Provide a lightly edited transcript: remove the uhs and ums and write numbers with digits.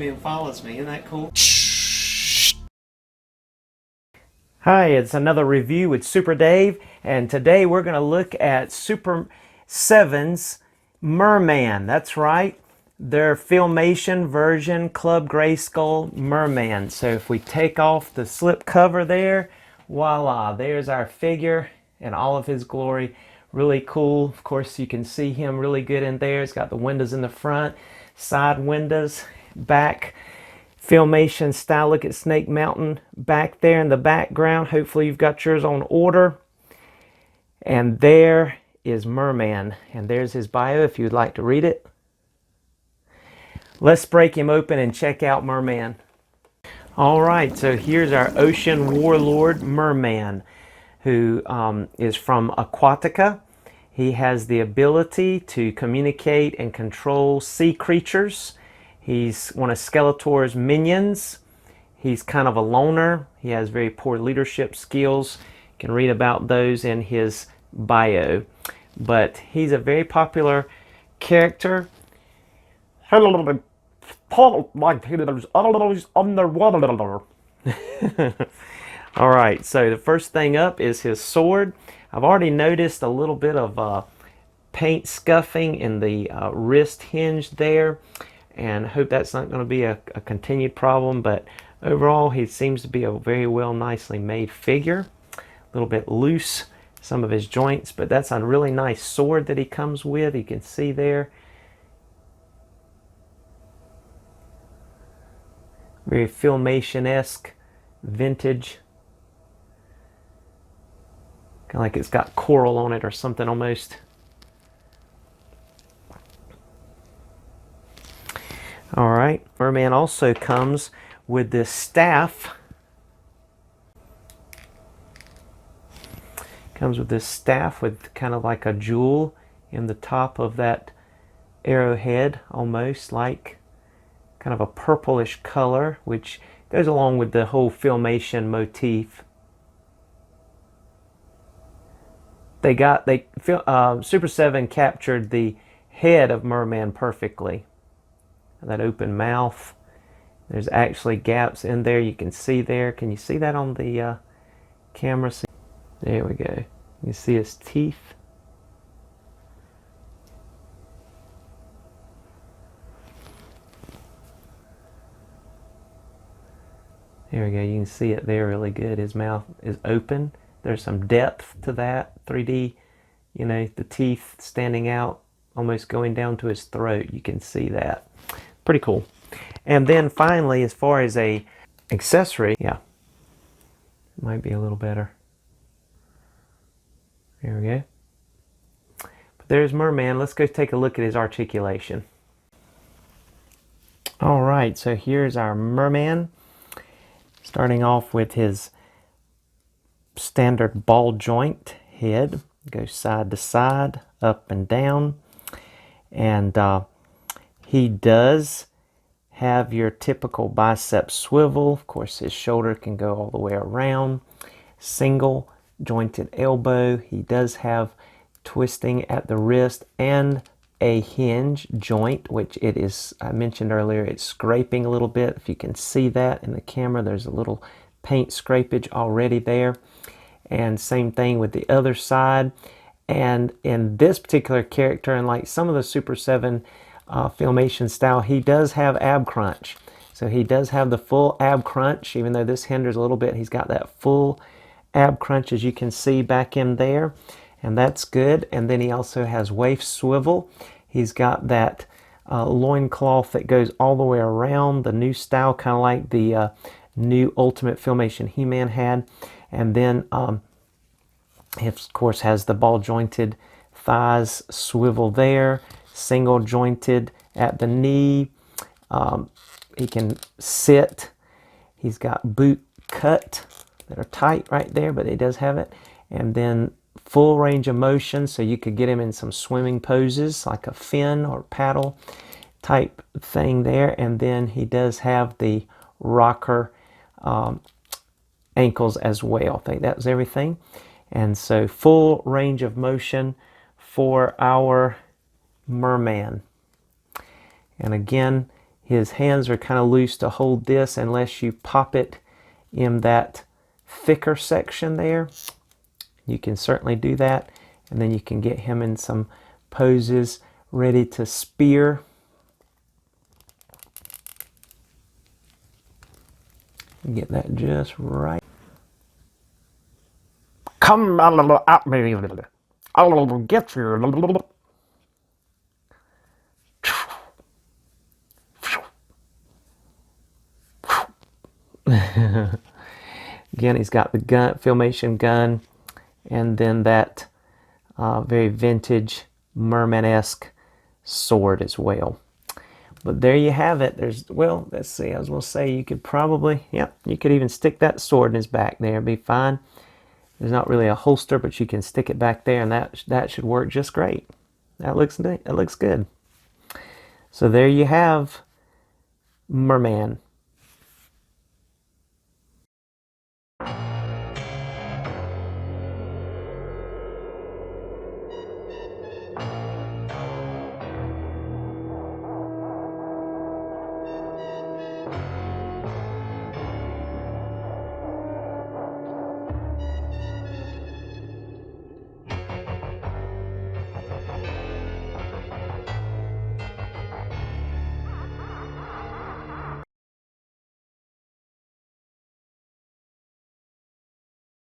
me and follows me. Isn't that cool? Hi, it's another review with Super Dave, and today we're going to look at Super 7's MerMan. That's right, their Filmation version Club Grayskull MerMan. So if we take off the slip cover there, voila, there's our figure in all of his glory. Really cool. Of course, you can see him really good in there. It's got the windows in the front, side windows, back. Filmation style. Look at Snake Mountain back there in the background. Hopefully you've got yours on order. And there is MerMan, and there's his bio if you'd like to read it. Let's break him open and check out MerMan. All right, so here's our ocean warlord MerMan, who is from Aquatica. He has the ability to communicate and control sea creatures. He's one of Skeletor's minions. He's kind of a loner. He has very poor leadership skills. You can read about those in his bio. But he's a very popular character. Alright, so the first thing up is his sword. I've already noticed a little bit of paint scuffing in the wrist hinge there, and hope that's not going to be a continued problem, but overall he seems to be a very well nicely made figure. A little bit loose, some of his joints, but that's a really nice sword that he comes with. You can see there, very Filmation-esque, vintage, kind of like it's got coral on it or something almost. Alright, MerMan also comes with this staff. Comes with this staff with kind of like a jewel in the top of that arrowhead, almost like kind of a purplish color, which goes along with the whole Filmation motif. Super 7 captured the head of MerMan perfectly. That open mouth. There's actually gaps in there. You can see there. Can you see that on the camera? There we go. You see his teeth. There we go. You can see it there really good. His mouth is open. There's some depth to that 3D. You know, the teeth standing out, almost going down to his throat. You can see that. Pretty cool. And then finally, as far as a accessory, yeah, might be a little better. There we go. But there's MerMan. Let's go take a look at his articulation. All right, so here's our MerMan. Starting off with his standard ball joint head. Goes side to side, up and down. And he does have your typical bicep swivel. Of course, his shoulder can go all the way around. Single jointed elbow. He does have twisting at the wrist and a hinge joint, which it is, I mentioned earlier, it's scraping a little bit. If you can see that in the camera, there's a little paint scrapage already there. And same thing with the other side. And in this particular character, and like some of the Super 7 Filmation style, he does have ab crunch. So he does have the full ab crunch, even though this hinders a little bit. He's got that full ab crunch, as you can see back in there, and that's good. And then he also has waist swivel. He's got that loincloth that goes all the way around, the new style, kind of like the new Ultimate Filmation He-Man had. And then he of course has the ball jointed thighs swivel there, single jointed at the knee. He can sit. He's got boot cut that are tight right there, but he does have it. And then full range of motion, so you could get him in some swimming poses like a fin or paddle type thing there. And then he does have the rocker ankles as well. I think that was everything. And so full range of motion for our MerMan. And again, His hands are kind of loose to hold this unless you pop it in that thicker section there. You can certainly do that, and then you can get him in some poses ready to spear. Get that just right. Come at me. I'll get you. Again, he's got the gun, Filmation gun, and then that very vintage merman-esque sword as well. But there you have it. There's, well, let's see, I was going to say you could probably, yep, you could even stick that sword in his back there. It'd be fine. There's not really a holster, but you can stick it back there, and that should work just great. That looks good. So there you have Merman.